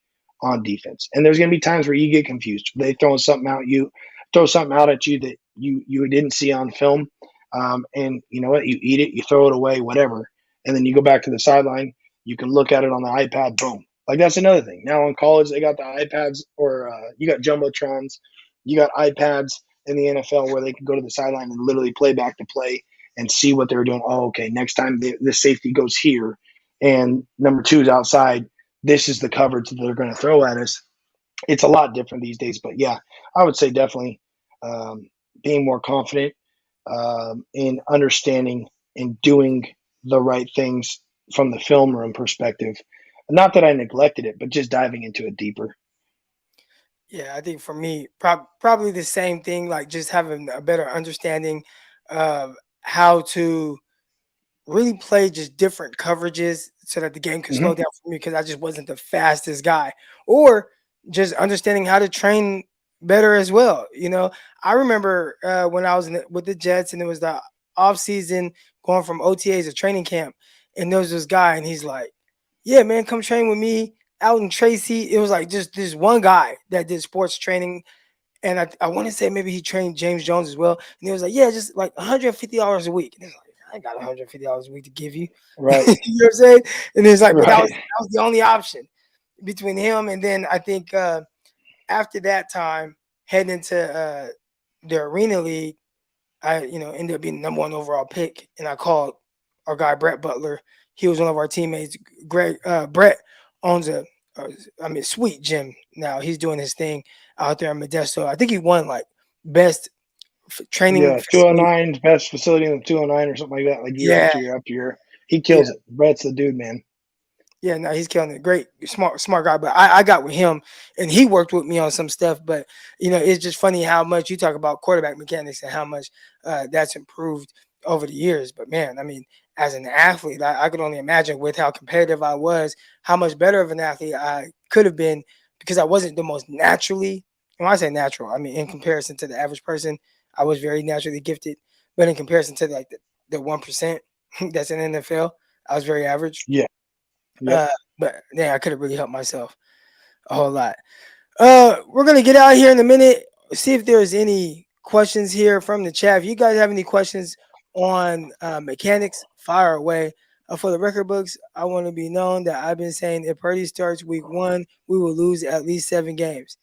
on defense. And there's going to be times where you get confused. They throw something out at you that you didn't see on film. And you know what? You eat it, you throw it away, whatever. And then you go back to the sideline. You can look at it on the iPad. Boom. Like, that's another thing. Now in college, they got the iPads, or you got jumbotrons, you got iPads in the NFL where they can go to the sideline and literally play back the play and see what they're doing. Oh, okay, next time the safety goes here and number two is outside, this is the coverage that they're going to throw at us. It's a lot different these days. But yeah, I would say definitely being more confident in understanding and doing the right things from the film room perspective. Not that I neglected it, but just diving into it deeper. Yeah, I think for me, probably the same thing, like just having a better understanding of how to really play just different coverages so that the game could slow Hmm. down for me because I just wasn't the fastest guy. Or just understanding how to train better as well. I remember when I was with the Jets and it was the off season going from OTAs to training camp, and there was this guy, and he's like, "Yeah, man, come train with me out in Tracy." It was like just this one guy that did sports training, and I want to say maybe he trained James Jones as well. And he was like, "Yeah, just like $150 a week." And it's like, I ain't got $150 a week to give you. You know Right. what I'm saying? And it's like, but that was Right. that was the only option between him and then I think after that time, heading into the Arena League, I ended up being the number one overall pick, and I called our guy Brett Butler. He was one of our teammates. Greg Brett owns sweet gym now. He's doing his thing out there in Modesto. I think he won like best training Yeah. facility. 209, best facility in the 209 or something like that, like year Yeah, after year after year. He yeah. kills it. Brett's the dude, man. Yeah, no, he's killing it. Great, smart guy. But I got with him, and he worked with me on some stuff. But it's just funny how much you talk about quarterback mechanics and how much that's improved over the years. But man, I mean, as an athlete, I could only imagine with how competitive I was, how much better of an athlete I could have been because I wasn't the most naturally. When I say natural, I mean in comparison to the average person, I was very naturally gifted. But in comparison to like the 1% that's in the NFL, I was very average. Yeah. Yep. Uh, but yeah, I could have really helped myself a whole lot. We're gonna get out here in a minute. See if there's any questions here from the chat. If you guys have any questions on mechanics, fire away. For the record books, I want to be known that I've been saying if Purdy starts week 1, we will lose at least 7 games.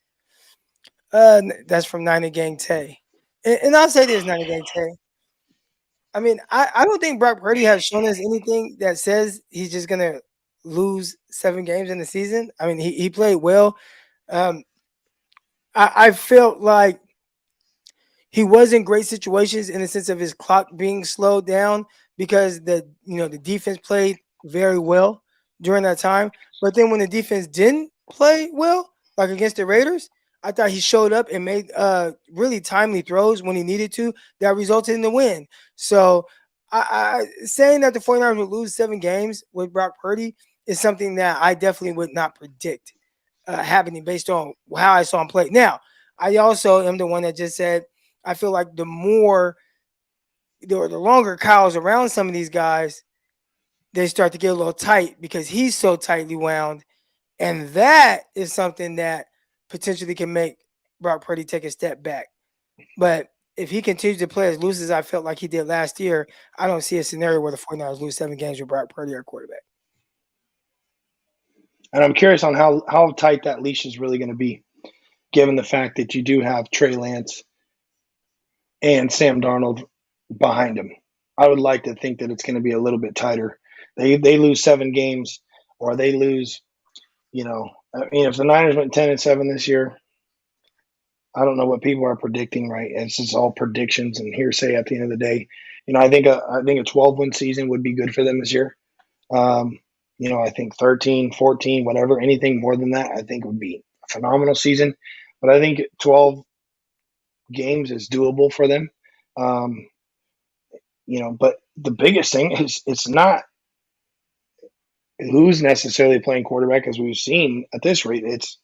That's from Niner Gang Tay. And I'll say this, Niner Gang Tay. I mean, I don't think Brock Purdy has shown us anything that says he's just gonna lose 7 games in the season. I mean, he played well. Um, I felt like he was in great situations in the sense of his clock being slowed down because the defense played very well during that time. But then when the defense didn't play well, like against the Raiders, I thought he showed up and made really timely throws when he needed to that resulted in the win. So saying that the 49ers would lose 7 games with Brock Purdy is something that I definitely would not predict happening based on how I saw him play. Now, I also am the one that just said I feel like the longer Kyle's around some of these guys, they start to get a little tight because he's so tightly wound. And that is something that potentially can make Brock Purdy take a step back. But if he continues to play as loose as I felt like he did last year, I don't see a scenario where the 49ers lose 7 games with Brock Purdy at quarterback. And I'm curious on how tight that leash is really going to be, given the fact that you do have Trey Lance and Sam Darnold behind him. I would like to think that it's going to be a little bit tighter. They lose 7 games, or they lose. I mean, if the Niners went 10-7 this year, I don't know what people are predicting. Right, it's just all predictions and hearsay at the end of the day. I think a 12-win season would be good for them this year. Um, I think 13, 14, whatever, anything more than that, I think would be a phenomenal season. But I think 12 games is doable for them. Um, but the biggest thing is it's not who's necessarily playing quarterback, as we've seen at this rate. It's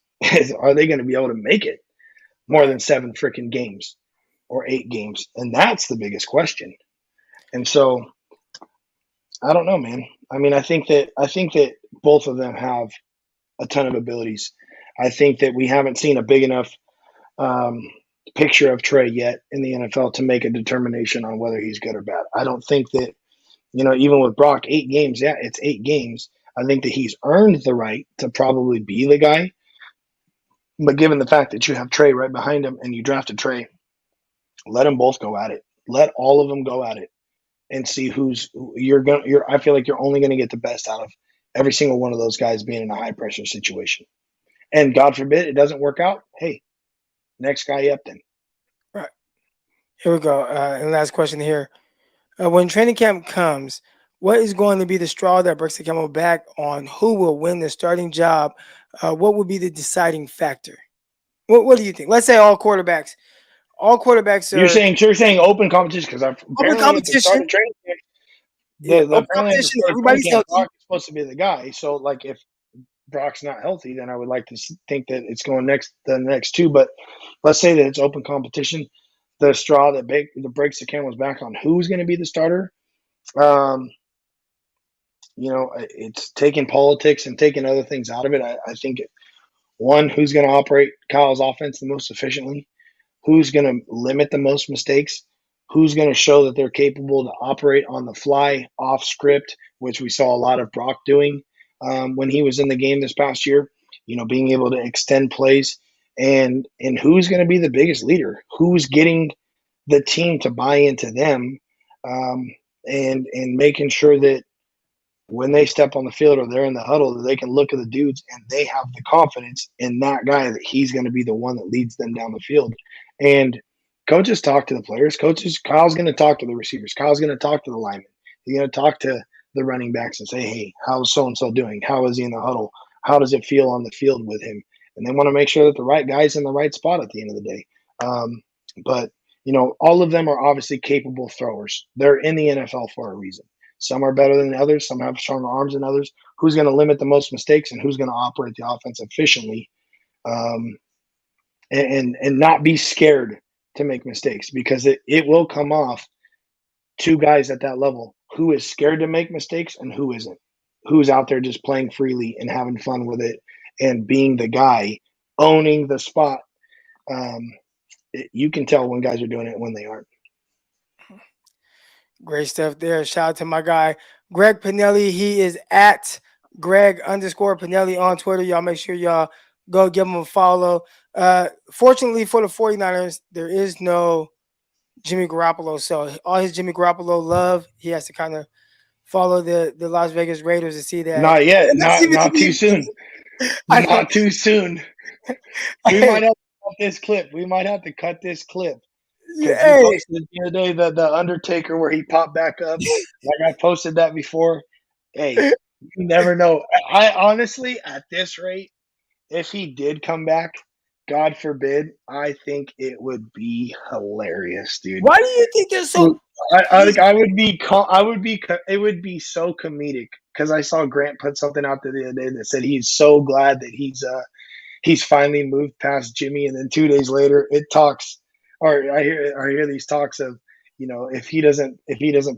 are they going to be able to make it more Right. than 7 freaking games or 8 games? And that's the biggest question. And so I don't know, man. I mean, I think that both of them have a ton of abilities. I think that we haven't seen a big enough um, picture of Trey yet in the NFL to make a determination on whether he's good or bad. I don't think that, even with Brock, 8 games, yeah, it's 8 games. I think that he's earned the right to probably be the guy. But given the fact that you have Trey right behind him and you drafted Trey, let them both go at it. Let all of them go at it and see who's you're going. I feel like you're only going to get the best out of every single one of those guys being in a high pressure situation. And God forbid it doesn't work out. Hey, next guy up then. Right. Here we go. And last question here. When training camp comes, what is going to be the straw that breaks the camel back on who will win the starting job? What will be the deciding factor? What do you think? Let's say all quarterbacks. All quarterbacks are You're saying open competition because open apparently at the start competition. of training camp, Yeah, open apparently at the competition. start of training Everybody's camp, healthy. Brock is supposed to be the guy. So like if Brock's not healthy, then I would like to think that it's going the next two. But let's say that it's open competition. The straw that breaks the camel's back on who's going to be the starter. Um, it's taking politics and taking other things out of it. I think one, who's going to operate Kyle's offense the most efficiently, who's going to limit the most mistakes, who's going to show that they're capable to operate on the fly, off script, which we saw a lot of Brock doing when he was in the game this past year. Being able to extend plays, and who's going to be the biggest leader, who's getting the team to buy into them, and making sure that when they step on the field or they're in the huddle, that they can look at the dudes and they have the confidence in that guy that he's going to be the one that leads them down the field. And coaches talk to the players. Kyle's going to talk to the receivers. Kyle's going to talk to the linemen. He's going to talk to the running backs and say, hey, how's so-and-so doing? How is he in the huddle? How does it feel on the field with him? And they want to make sure that the right guy's in the right spot at the end of the day. But all of them are obviously capable throwers. They're in the NFL for a reason. Some are better than others. Some have stronger arms than others. Who's going to limit the most mistakes and who's going to operate the offense efficiently, and not be scared to make mistakes, because it will come off two guys at that level who is scared to make mistakes and who isn't, who's out there just playing freely and having fun with it and being the guy owning the spot. You can tell when guys are doing it and when they aren't. Great stuff there. Shout out to my guy, Greg Panelli. He is at Greg_Panelli on Twitter. Y'all make sure y'all go give him a follow. Fortunately for the 49ers, there is no Jimmy Garoppolo. So all his Jimmy Garoppolo love, he has to kind of follow the Las Vegas Raiders to see that. Not yet. Not too soon. Not too soon. We might have to cut this clip. We might have to cut this clip. Because he posted the other day the Undertaker where he popped back up. Like I posted that before. Hey, you never know. I honestly, at this rate, if he did come back, God forbid, I think it would be hilarious, dude. Why do you think they're so? It would be so comedic, because I saw Grant put something out there the other day that said he's so glad that he's finally moved past Jimmy, and then 2 days later it talks, or I hear these talks of, if he doesn't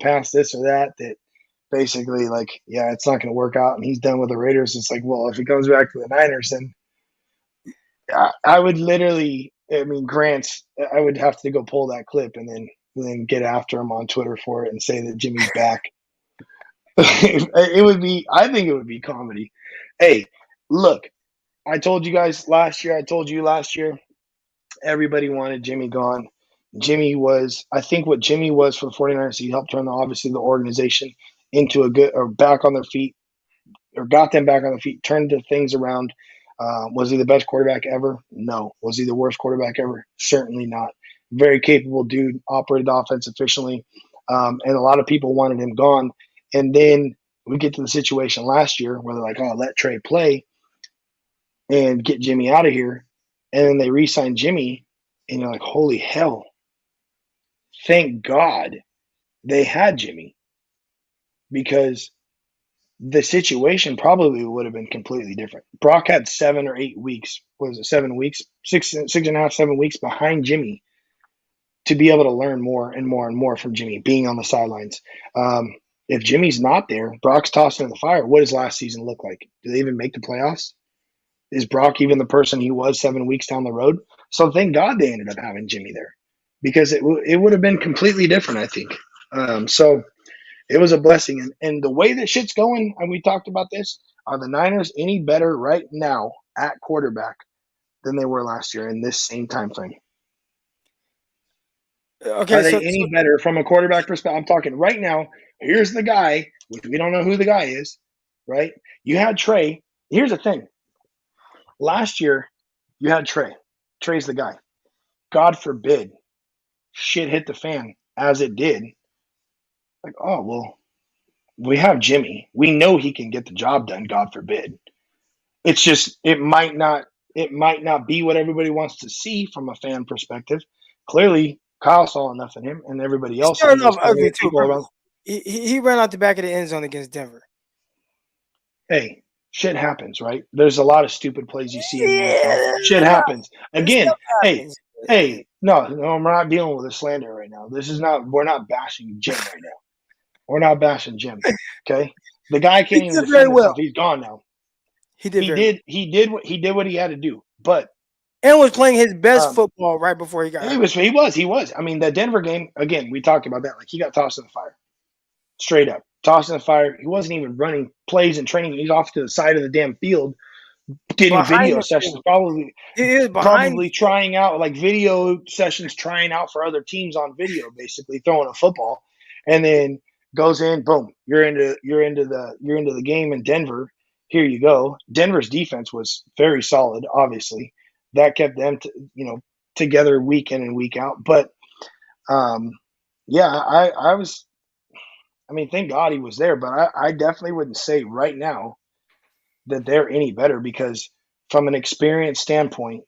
pass this or that basically, like, yeah, it's not going to work out and he's done with the Raiders. It's like, well, if he comes back to the Niners, then I would literally, Grant's, I would have to go pull that clip and then get after him on Twitter for it and say that Jimmy's back. I think it would be comedy. Hey, look, I told you guys last year, everybody wanted Jimmy gone. I think what Jimmy was for the 49ers, he helped turn obviously the organization into a good, or back on their feet, or got them back on their feet, turned the things around. Was he the best quarterback ever? No. Was he the worst quarterback ever? Certainly not. Very capable dude, operated offense efficiently, and a lot of people wanted him gone. And then we get to the situation last year where they're like, oh, let Trey play and get Jimmy out of here. And then they re-sign Jimmy, and you're like, holy hell. Thank God they had Jimmy, because the situation probably would have been completely different. Brock had 7 or 8 weeks. Was it 7 weeks? 6.5, 7 weeks behind Jimmy to be able to learn more and more and more from Jimmy being on the sidelines. If Jimmy's not there, Brock's tossing in the fire. What does last season look like? Do they even make the playoffs? Is Brock even the person he was 7 weeks down the road? So thank God they ended up having Jimmy there, because it would have been completely different, I think. So it was a blessing. And the way that shit's going, and we talked about this, are the Niners any better right now at quarterback than they were last year in this same time frame? Okay, are they any better from a quarterback perspective? I'm talking right now. Here's the guy, which we don't know who the guy is. right? You had Trey. Here's the thing. Last year, you had Trey. Trey's the guy. God forbid shit hit the fan as it did. Like, oh, well, we have Jimmy. We know he can get the job done, God forbid. It's just it might not be what everybody wants to see from a fan perspective. Clearly, Kyle saw enough in him, and everybody He else, and started there's off plenty ugly of too. people Remember, around. he ran out the back of the end zone against Denver. Hey, shit happens, right? There's a lot of stupid plays you see in the NFL. Yeah, Shit happens. Again, stuff hey, happens. no, we're not dealing with a slander right now. We're not bashing Jim right now. We're not bashing Jim. Okay, the guy He can't even did very defend well. himself. He's gone now. He did He very well. did. What he had to do. But And was playing his best um, football right before he got hurt. he was. I mean, the Denver game again. We talked about that. Like he got tossed in the fire, straight up tossed in the fire. He wasn't even running plays and training. He's off to the side of the damn field, getting Behind video the sessions. field. He is behind Probably trying out like video sessions, trying out for other teams on video, basically throwing a football, and then goes in, boom, you're into the game in Denver. Here you go. Denver's defense was very solid, obviously. That kept them together week in and week out. But um yeah, I mean, thank God he was there, but I definitely wouldn't say right now that they're any better because from an experience standpoint,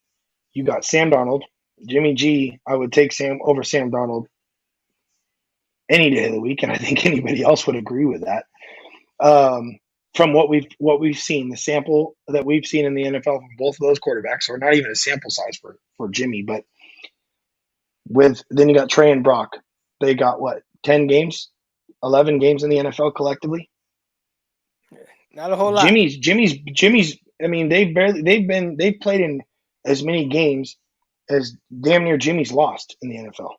you got Sam Darnold, Jimmy G. I would take Sam over Sam Darnold any day of the week, and I think anybody else would agree with that. From what we've seen, the sample that we've seen in the NFL from both of those quarterbacks, or not even a sample size for Jimmy, but then you got Trey and Brock. They got what 10 games, 11 games in the NFL collectively. not a whole lot. Jimmy's. I mean, they've played in as many games as damn near Jimmy's lost in the NFL.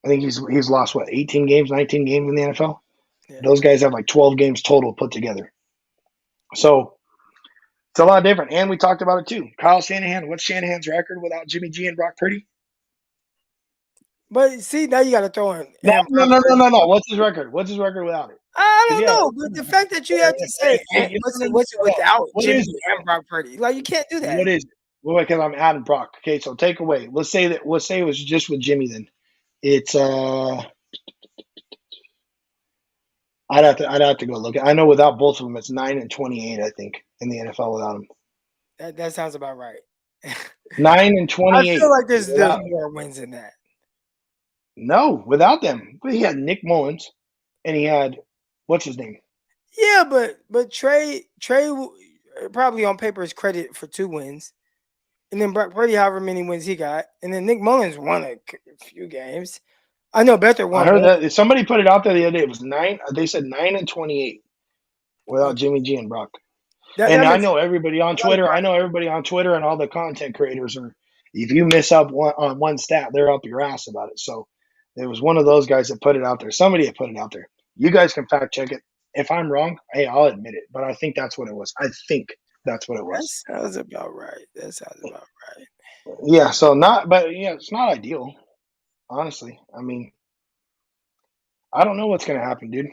I think he's lost what 18 games, 19 games in the NFL. Yeah. Those guys have like 12 games total put together. So it's a lot different. And we talked about it too. Kyle Shanahan. What's Shanahan's record without Jimmy G and Brock Purdy? But see, now you got to throw in. No. What's his record? What's his record without it? I don't know, but the fact that you have to say what's it without Jimmy and Brock Purdy, like you can't do that. What is it? Well, because I'm adding Brock. Okay, so take away. Let's say it was just with Jimmy. Then it's I'd have to go look. I know without both of them, it's 9-28. I think in the NFL without them. That sounds about right. 9-28. I feel like there's more wins than that. No, without them, but he had Nick Mullins, and he had what's his name? Yeah, but Trey probably on paper is credit for 2 wins, and then Brock Purdy, however many wins he got, and then Nick Mullins won a few games. I know Better won. I heard that somebody put it out there the other day. It was 9. They said 9-28 without Jimmy G and Brock. I know everybody on Twitter. I know everybody on Twitter and all the content creators are. If you miss up on one stat, they're up your ass about it. So it was one of those guys that put it out there. Somebody had put it out there. You guys can fact check it. If I'm wrong, hey, I'll admit it. But I think that's what it was. I think that's what it was. That sounds about right. Yeah. So it's not ideal. Honestly, I mean, I don't know what's going to happen, dude.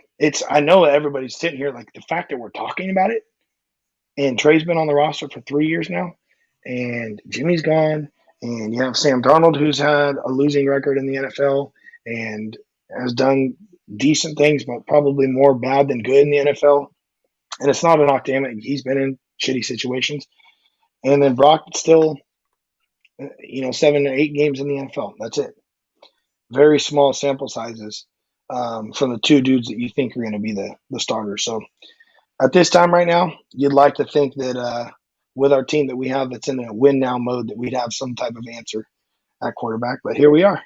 I know that everybody's sitting here like the fact that we're talking about it, and Trey's been on the roster for 3 years now, and Jimmy's gone, and you have Sam Darnold who's had a losing record in the NFL and has done decent things, but probably more bad than good in the NFL. And it's not a knock to him. He's been in shitty situations. And then Brock still, 7 or 8 games in the NFL. That's it. Very small sample sizes from the 2 dudes that you think are going to be the starters. So at this time right now, you'd like to think that with our team that we have that's in a win now mode that we'd have some type of answer at quarterback. But here we are.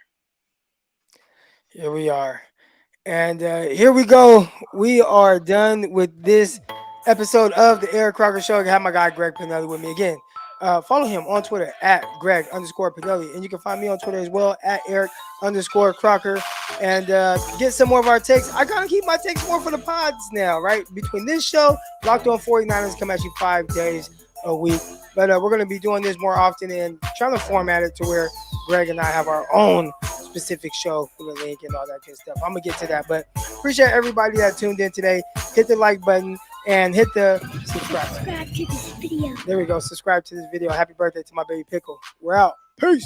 And here we go. We are done with this episode of the Eric Crocker Show. I have my guy Greg Panelli with me again. Follow him on Twitter at Greg_Panelli. And you can find me on Twitter as well at Eric_Crocker. And get some more of our takes. I gotta keep my takes more for the pods now, right? Between this show, Locked On 49ers come at you 5 days a week. But we're going to be doing this more often and trying to format it to where Greg and I have our own specific show with a link and all that good stuff. I'm gonna get to that, but appreciate everybody that tuned in today. Hit the like button and hit the subscribe. Subscribe to this video. There we go. Subscribe to this video. Happy birthday to my baby Pickle. We're out. Peace.